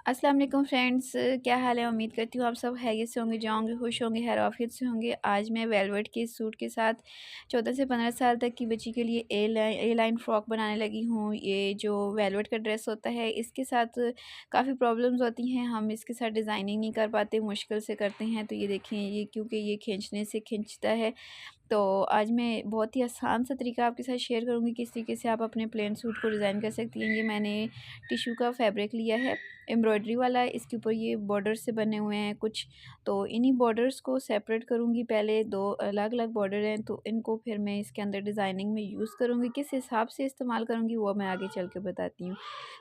अस्सलाम वालेकुम फ्रेंड्स, क्या हाल है। उम्मीद करती हूँ आप सब खैरियत से होंगे, जाओगे खुश होंगे, खैर आफियत से होंगे। आज मैं वेलवेट के सूट के साथ 14 से 15 साल तक की बच्ची के लिए ए लाइन फ़्रॉक बनाने लगी हूँ। ये जो वेलवेट का ड्रेस होता है इसके साथ काफ़ी प्रॉब्लम्स होती हैं, हम इसके साथ डिज़ाइनिंग नहीं कर पाते, मुश्किल से करते हैं। तो ये देखें, ये क्योंकि ये खींचने से खिंचता है। तो आज मैं बहुत ही आसान सा तरीका आपके साथ शेयर करूँगी किस तरीके से आप अपने प्लेन सूट को डिज़ाइन कर सकती हैं। ये मैंने टिश्यू का फैब्रिक लिया है, एम्ब्रॉयडरी वाला। इसके ऊपर ये बॉर्डर से बने हुए हैं कुछ, तो इन्हीं बॉर्डर्स को सेपरेट करूँगी। पहले दो अलग अलग बॉर्डर हैं, तो इनको फिर मैं इसके अंदर डिज़ाइनिंग में यूज़ करूँगी। किस हिसाब से इस्तेमाल करूँगी वो मैं आगे चल के बताती हूँ।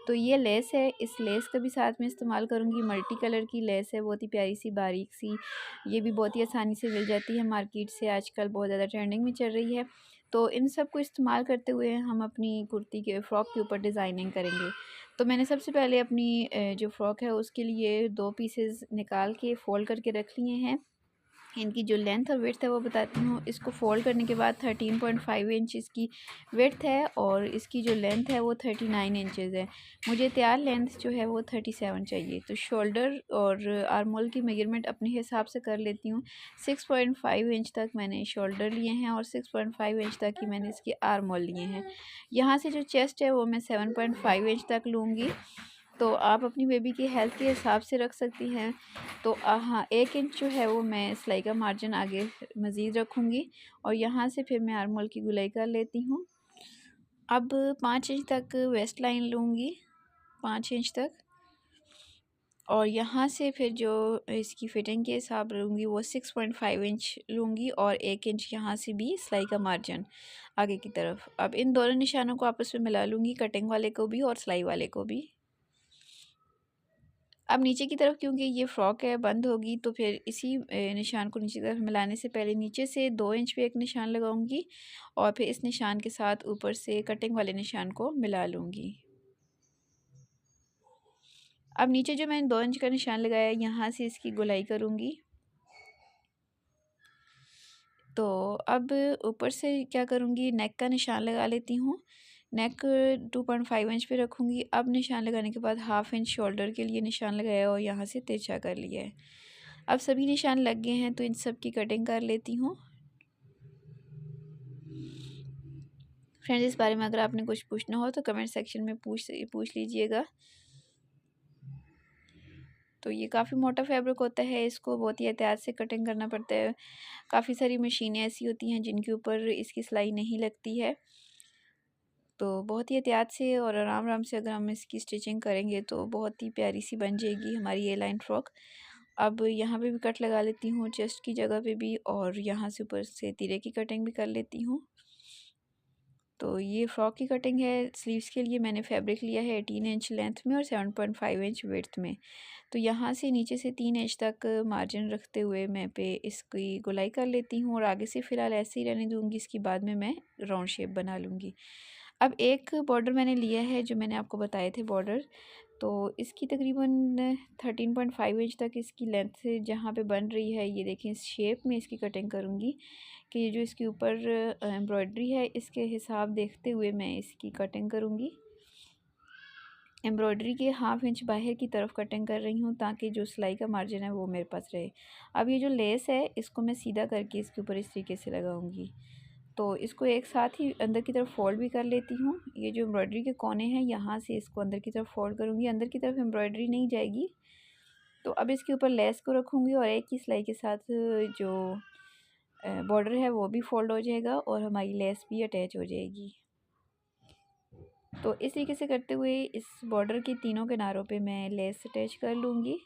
तो ये लेस है, इस लेस का भी साथ में इस्तेमाल करूँगी। मल्टी कलर की लेस है, बहुत ही प्यारी सी बारीक सी। ये भी बहुत ही आसानी से मिल जाती है मार्केट से, आजकल बहुत ज़्यादा ट्रेंडिंग में चल रही है। तो इन सब को इस्तेमाल करते हुए हम अपनी कुर्ती के फ़्रॉक के ऊपर डिज़ाइनिंग करेंगे। तो मैंने सबसे पहले अपनी जो फ़्रॉक है उसके लिए 2 पीसेस निकाल के फ़ोल्ड करके रख लिए हैं। इनकी जो लेंथ और विड्थ है वो बताती हूँ। इसको फ़ोल्ड करने के बाद 13.5 इंच इसकी विड्थ है और इसकी जो लेंथ है वो 39 इंचेस है। मुझे तैयार लेंथ जो है वो 37 चाहिए। तो शोल्डर और आर्म होल की मेजरमेंट अपने हिसाब से कर लेती हूँ। 6.5 इंच तक मैंने शोल्डर लिए हैं और 6.5 इंच तक ही मैंने इसके आर्म होल लिए हैं। यहाँ से जो चेस्ट है वो मैं 7.5 इंच तक लूँगी। तो आप अपनी बेबी की हेल्थ के हिसाब से रख सकती हैं। तो हाँ, 1 इंच जो है वो मैं सिलाई का मार्जिन आगे मज़ीद रखूँगी और यहाँ से फिर मैं आर्म होल की गुलाई कर लेती हूँ। अब 5 इंच तक वेस्ट लाइन लूँगी, 5 इंच तक, और यहाँ से फिर जो इसकी फ़िटिंग के हिसाब लूँगी वो 6.5 इंच लूँगी और 1 इंच यहाँ से भी सिलाई का मार्जिन आगे की तरफ। अब इन दोनों निशानों को आपस में मिला लूँगी, कटिंग वाले को भी और सिलाई वाले को भी। अब नीचे की तरफ क्योंकि ये फ़्रॉक है बंद होगी, तो फिर इसी निशान को नीचे की तरफ मिलाने से पहले नीचे से 2 इंच पे एक निशान लगाऊंगी और फिर इस निशान के साथ ऊपर से कटिंग वाले निशान को मिला लूँगी। अब नीचे जो मैंने 2 इंच का निशान लगाया है यहाँ से इसकी गोलाई करूँगी। तो अब ऊपर से क्या करूँगी, नेक का निशान लगा लेती हूँ। नेक 2.5 इंच पे रखूँगी। अब निशान लगाने के बाद हाफ़ इंच शोल्डर के लिए निशान लगाया और यहाँ से तिरछा कर लिया है। अब सभी निशान लग गए हैं तो इन सब की कटिंग कर लेती हूँ। फ्रेंड्स, इस बारे में अगर आपने कुछ पूछना हो तो कमेंट सेक्शन में पूछ लीजिएगा। तो ये काफ़ी मोटा फैब्रिक होता है, इसको बहुत ही एहतियात से कटिंग करना पड़ता है। काफ़ी सारी मशीनें ऐसी होती हैं जिनके ऊपर इसकी सिलाई नहीं लगती है, तो बहुत ही एहतियात से और आराम आराम से अगर हम इसकी स्टिचिंग करेंगे तो बहुत ही प्यारी सी बन जाएगी हमारी ये लाइन फ़्रॉक। अब यहाँ पे भी कट लगा लेती हूँ, चेस्ट की जगह पे भी, और यहाँ से ऊपर से तीरे की कटिंग भी कर लेती हूँ। तो ये फ़्रॉक की कटिंग है। स्लीव्स के लिए मैंने फैब्रिक लिया है 18 इंच लेंथ में और 7.5 इंच विड्थ में। तो यहाँ से नीचे से 3 इंच तक मार्जिन रखते हुए मैं पे इसकी गोलाई कर लेती हूँ और आगे से फ़िलहाल ऐसे ही रहने दूँगी, इसके बाद में मैं राउंड शेप बना लूँगी। अब एक बॉर्डर मैंने लिया है जो मैंने आपको बताए थे बॉर्डर, तो इसकी तकरीबन 13.5 इंच तक इसकी लेंथ से जहाँ पे बन रही है, ये देखें इस शेप में इसकी कटिंग करूँगी कि ये जो इसके ऊपर एम्ब्रॉयडरी है इसके हिसाब देखते हुए मैं इसकी कटिंग करूँगी। एम्ब्रॉयडरी के हाफ़ इंच बाहर की तरफ कटिंग कर रही हूँ ताकि जो सिलाई का मार्जिन है वो मेरे पास रहे। अब ये जो लेस है इसको मैं सीधा करके इसके ऊपर इस तरीके से लगाऊंगी। तो इसको एक साथ ही अंदर की तरफ फोल्ड भी कर लेती हूँ। ये जो एम्ब्रॉयडरी के कोने हैं यहाँ से इसको अंदर की तरफ फोल्ड करूँगी, अंदर की तरफ एम्ब्रॉयडरी नहीं जाएगी। तो अब इसके ऊपर लेस को रखूँगी और एक ही सिलाई के साथ जो बॉर्डर है वो भी फोल्ड हो जाएगा और हमारी लेस भी अटैच हो जाएगी। तो इस तरीके से करते हुए इस बॉर्डर के तीनों किनारों पे मैं लेस अटैच कर लूँगी।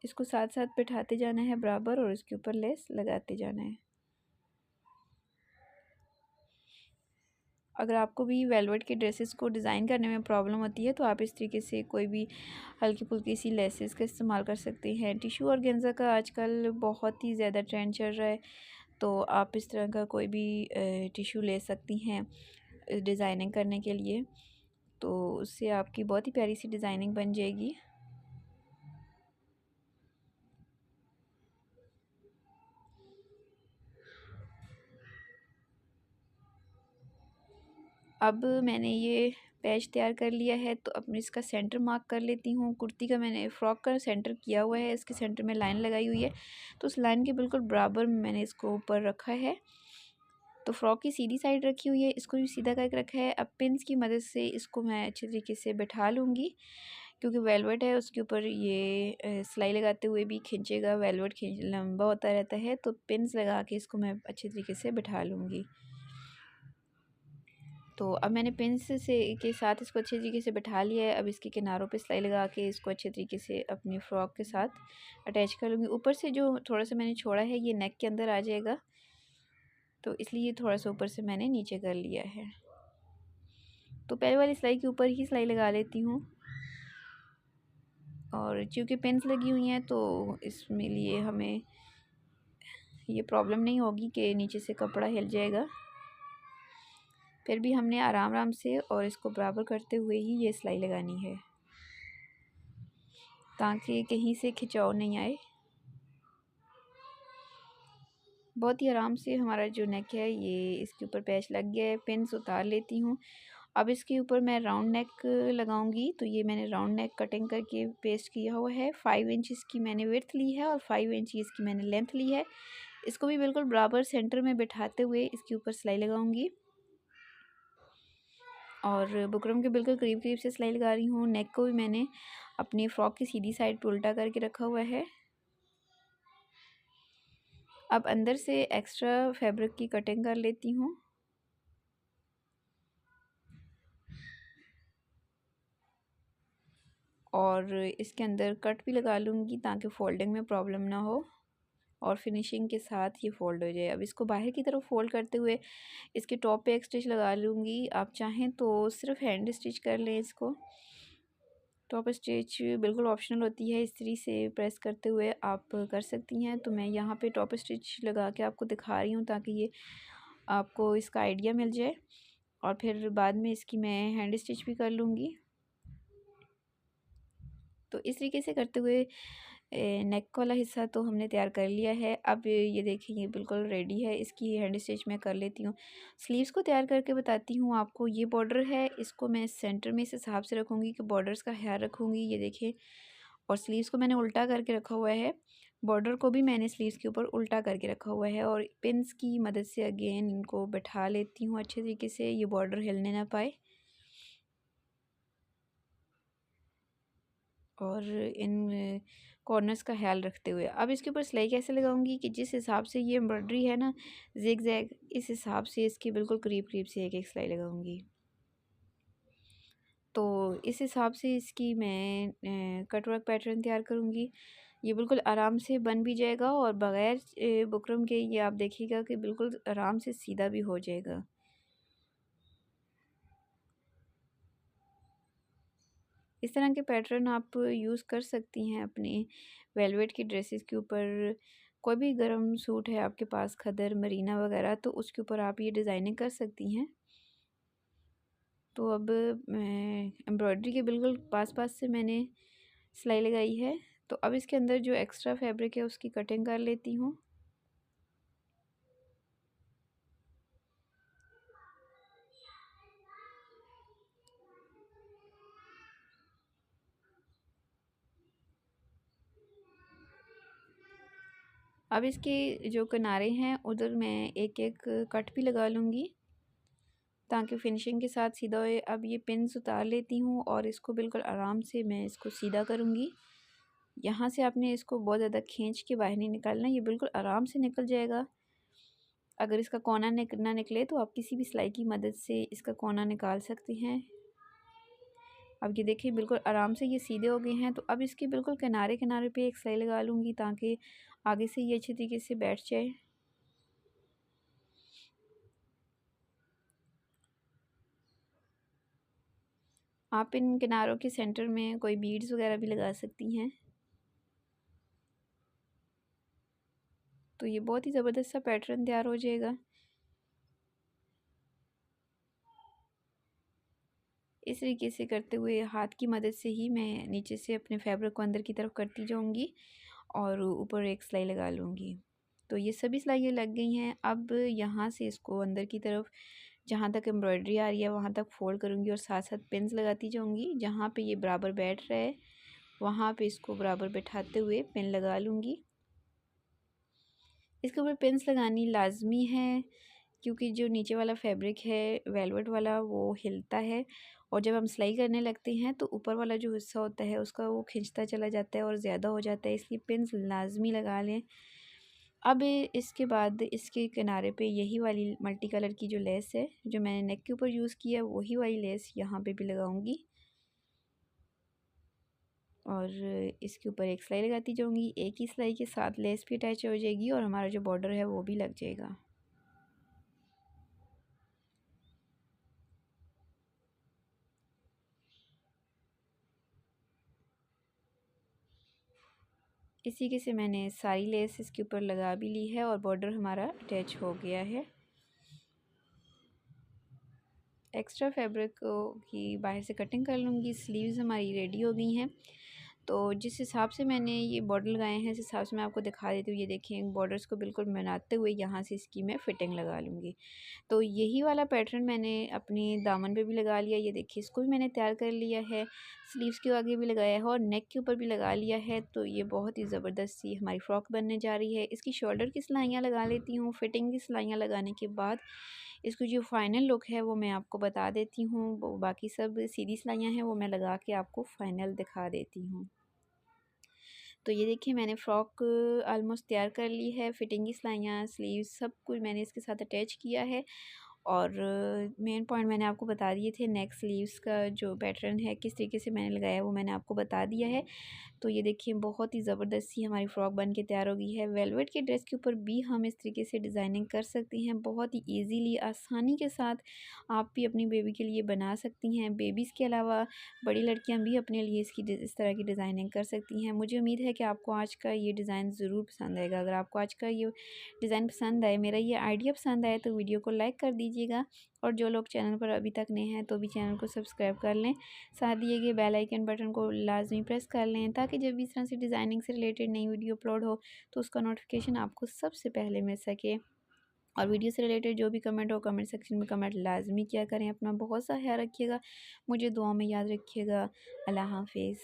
इसको साथ साथ बिठाते जाना है बराबर और इसके ऊपर लेस लगाते जाना है। अगर आपको भी वेलवेट के ड्रेसेस को डिज़ाइन करने में प्रॉब्लम होती है तो आप इस तरीके से कोई भी हल्की फुल्की सी लेसेस का इस्तेमाल कर सकते हैं। टिशू और गेंजा का आजकल बहुत ही ज़्यादा ट्रेंड चल रहा है, तो आप इस तरह का कोई भी टिशू ले सकती हैं डिज़ाइनिंग करने के लिए। तो उससे आपकी बहुत ही प्यारी सी डिज़ाइनिंग बन जाएगी। अब मैंने ये पैच तैयार कर लिया है। तो अपने इसका सेंटर मार्क कर लेती हूँ। कुर्ती का मैंने फ़्रॉक का सेंटर किया हुआ है, इसके सेंटर में लाइन लगाई हुई है, तो उस लाइन के बिल्कुल बराबर में मैंने इसको ऊपर रखा है। तो फ्रॉक की सीधी साइड रखी हुई है, इसको भी सीधा करके रखा है। अब पिन्स की मदद से इसको मैं अच्छे तरीके से बैठा लूँगी, क्योंकि वेलवेट है उसके ऊपर ये सिलाई लगाते हुए भी खींचेगा, वेलवेट खींच लंबा होता रहता है, तो पिन्स लगा के इसको मैं अच्छे तरीके से बैठा लूँगी। तो अब मैंने पिन्स से के साथ इसको अच्छे तरीके से बैठा लिया है। अब इसके किनारों पे सिलाई लगा के इसको अच्छे तरीके से अपनी फ़्रॉक के साथ अटैच कर लूँगी। ऊपर से जो थोड़ा सा मैंने छोड़ा है ये नेक के अंदर आ जाएगा, तो इसलिए थोड़ा सा ऊपर से मैंने नीचे कर लिया है। तो पहले वाली सिलाई के ऊपर ही सिलाई लगा लेती हूँ, और चूँकि पिन्स लगी हुई हैं तो इसमें लिए हमें ये प्रॉब्लम नहीं होगी कि नीचे से कपड़ा हिल जाएगा। फिर भी हमने आराम आराम से और इसको बराबर करते हुए ही ये सिलाई लगानी है, ताकि कहीं से खिंचाव नहीं आए। बहुत ही आराम से हमारा जो नेक है ये इसके ऊपर पैच लग गया है। पिन्स उतार लेती हूँ। अब इसके ऊपर मैं राउंड नेक लगाऊंगी। तो ये मैंने राउंड नेक कटिंग करके पेस्ट किया हुआ है। 5 इंचज़ की मैंने विड्थ ली है और 5 इंचज़ की मैंने लेंथ ली है। इसको भी बिल्कुल बराबर सेंटर में बिठाते हुए इसके ऊपर सिलाई लगाऊंगी, और बुकरम के बिल्कुल करीब करीब से सिलाई लगा रही हूँ। नेक को भी मैंने अपनी फ़्रॉक की सीधी साइड पर उल्टा करके रखा हुआ है। अब अंदर से एक्स्ट्रा फैब्रिक की कटिंग कर लेती हूँ, और इसके अंदर कट भी लगा लूँगी ताकि फ़ोल्डिंग में प्रॉब्लम ना हो और फिनिशिंग के साथ ये फ़ोल्ड हो जाए। अब इसको बाहर की तरफ फ़ोल्ड करते हुए इसके टॉप पे एक स्टिच लगा लूँगी। आप चाहें तो सिर्फ हैंड स्टिच कर लें इसको। टॉप स्टिच बिल्कुल ऑप्शनल होती है, इस्त्री से प्रेस करते हुए आप कर सकती हैं। तो मैं यहाँ पे टॉप स्टिच लगा के आपको दिखा रही हूँ ताकि ये आपको इसका आइडिया मिल जाए, और फिर बाद में इसकी मैं हैंड स्टिच भी कर लूँगी। तो इस तरीके से करते हुए नेक वाला हिस्सा तो हमने तैयार कर लिया है। अब ये देखिए ये बिल्कुल रेडी है। इसकी हैंड स्टिच मैं कर लेती हूँ। स्लीव्स को तैयार करके बताती हूँ आपको। ये बॉर्डर है, इसको मैं सेंटर में इस हिसाब से रखूँगी कि बॉर्डर्स का ख्याल रखूँगी। ये देखिए, और स्लीव्स को मैंने उल्टा करके रखा हुआ है। बॉर्डर को भी मैंने स्लीव्स के ऊपर उल्टा करके रखा हुआ है, और पिन्स की मदद से अगेन इनको बैठा लेती हूँ अच्छे तरीके से, ये बॉर्डर हिलने ना पाए। और इन कॉर्नर्स का ख्याल रखते हुए अब इसके ऊपर सिलाई कैसे लगाऊंगी कि जिस हिसाब से ये एम्ब्रॉयडरी है ना ज़िग ज़ैग, इस हिसाब से इसकी बिल्कुल करीब करीब से एक एक सिलाई लगाऊंगी। तो इस हिसाब से इसकी मैं कटवर्क पैटर्न तैयार करूंगी। ये बिल्कुल आराम से बन भी जाएगा, और बग़ैर बुकरम के ये आप देखिएगा कि बिल्कुल आराम से सीधा भी हो जाएगा। इस तरह के पैटर्न आप यूज़ कर सकती हैं अपने वेलवेट की ड्रेसेस के ऊपर। कोई भी गर्म सूट है आपके पास, खदर मरीना वगैरह, तो उसके ऊपर आप ये डिज़ाइनिंग कर सकती हैं। तो अब एम्ब्रॉयडरी के बिल्कुल पास पास से मैंने सिलाई लगाई है। तो अब इसके अंदर जो एक्स्ट्रा फैब्रिक है उसकी कटिंग कर लेती हूँ। अब इसके जो किनारे हैं उधर मैं एक एक कट भी लगा लूँगी ताकि फिनिशिंग के साथ सीधा होए। अब ये पिन्स उतार लेती हूँ और इसको बिल्कुल आराम से मैं इसको सीधा करूँगी। यहाँ से आपने इसको बहुत ज़्यादा खींच के बाहर नहीं निकालना, ये बिल्कुल आराम से निकल जाएगा। अगर इसका कोना ना निकले तो आप किसी भी सिलाई की मदद से इसका कोना निकाल सकते हैं। अब ये देखिए बिल्कुल आराम से ये सीधे हो गए हैं। तो अब इसके बिल्कुल किनारे किनारे पे एक सिलाई लगा लूँगी ताकि आगे से ये अच्छी तरीके से बैठ जाए। आप इन किनारों के सेंटर में कोई बीड्स वगैरह भी लगा सकती हैं। तो ये बहुत ही ज़बरदस्त सा पैटर्न तैयार हो जाएगा। इस तरीके से करते हुए हाथ की मदद से ही मैं नीचे से अपने फैब्रिक को अंदर की तरफ करती जाऊंगी और ऊपर एक सिलाई लगा लूँगी। तो ये सभी सिलाइयाँ लग गई हैं। अब यहाँ से इसको अंदर की तरफ जहाँ तक एम्ब्रॉयडरी आ रही है वहाँ तक फोल्ड करूँगी और साथ साथ पिन्स लगाती जाऊँगी। जहाँ पे ये बराबर बैठ रहा है वहाँ पे इसको बराबर बैठाते हुए पिन लगा लूँगी। इसके ऊपर पिन्स लगानी लाजमी है क्योंकि जो नीचे वाला फैब्रिक है वेलवेट वाला वो हिलता है और जब हम सिलाई करने लगते हैं तो ऊपर वाला जो हिस्सा होता है उसका वो खिंचता चला जाता है और ज़्यादा हो जाता है, इसलिए पिन्स लाजमी लगा लें। अब इसके बाद इसके किनारे पे यही वाली मल्टी कलर की जो लेस है जो मैंने नेक के ऊपर यूज़ किया है वही वाली लेस यहाँ पे भी लगाऊंगी और इसके ऊपर एक सिलाई लगाती जाऊंगी। एक ही सिलाई के साथ लेस भी अटैच हो जाएगी और हमारा जो बॉर्डर है वो भी लग जाएगा। इस तरीके से मैंने सारी लेस इसके ऊपर लगा भी ली है और बॉर्डर हमारा अटैच हो गया है। एक्स्ट्रा फैब्रिक की बाहर से कटिंग कर लूँगी। स्लीव्स हमारी रेडी हो गई हैं। तो जिस हिसाब से मैंने ये बॉर्डर लगाए हैं इस हिसाब से मैं आपको दिखा देती हूँ। ये देखिए बॉर्डर्स को बिल्कुल बनाते हुए यहाँ से इसकी मैं फिटिंग लगा लूँगी। तो यही वाला पैटर्न मैंने अपनी दामन पे भी लगा लिया। ये देखिए इसको भी मैंने तैयार कर लिया है, स्लीव्स के आगे भी लगाया है और नेक के ऊपर भी लगा लिया है। तो ये बहुत ही ज़बरदस्त सी हमारी फ़्रॉक बनने जा रही है। इसकी शोल्डर की सिलाइयाँ लगा लेती हूँ। फिटिंग की सिलाइयाँ लगाने के बाद इसको जो फ़ाइनल लुक है वो मैं आपको बता देती हूँ। बाकी सब सीधी सिलाइयाँ हैं वो मैं लगा के आपको फ़ाइनल दिखा देती हूँ। तो ये देखिए मैंने फ़्रॉक ऑलमोस्ट तैयार कर ली है। फिटिंग की सिलाइयाँ, स्लीव्स सब कुछ मैंने इसके साथ अटैच किया है और मेन पॉइंट मैंने आपको बता दिए थे। नेक स्लीव्स का जो पैटर्न है किस तरीके से मैंने लगाया है वो मैंने आपको बता दिया है। तो ये देखिए बहुत ही ज़बरदस्त सी हमारी फ़्रॉक बन के तैयार हो गई है। वेलवेट के ड्रेस के ऊपर भी हम इस तरीके से डिज़ाइनिंग कर सकती हैं। बहुत ही ईज़िली आसानी के साथ आप भी अपनी बेबी के लिए बना सकती हैं। बेबीज़ के अलावा बड़ी लड़कियां भी अपने लिए इस तरह की डिज़ाइनिंग कर सकती हैं। मुझे उम्मीद है कि आपको आज का ये डिज़ाइन ज़रूर पसंद आएगा। अगर आपको आज का ये डिज़ाइन पसंद आए, मेरा ये आइडिया पसंद आए तो वीडियो को लाइक कर दीजिएगा और जो लोग चैनल पर अभी तक नए हैं तो भी चैनल को सब्सक्राइब कर लें। साथ दिए गए बेल आइकन बटन को लाजमी प्रेस कर लें ताकि जब भी इस तरह से डिज़ाइनिंग से रिलेटेड नई वीडियो अपलोड हो तो उसका नोटिफिकेशन आपको सबसे पहले मिल सके। और वीडियो से रिलेटेड जो भी कमेंट हो कमेंट सेक्शन में कमेंट लाजमी किया करें। अपना बहुत सा ख्याल रखिएगा, मुझे दुआ में याद रखिएगा। अल्लाह हाफिज़।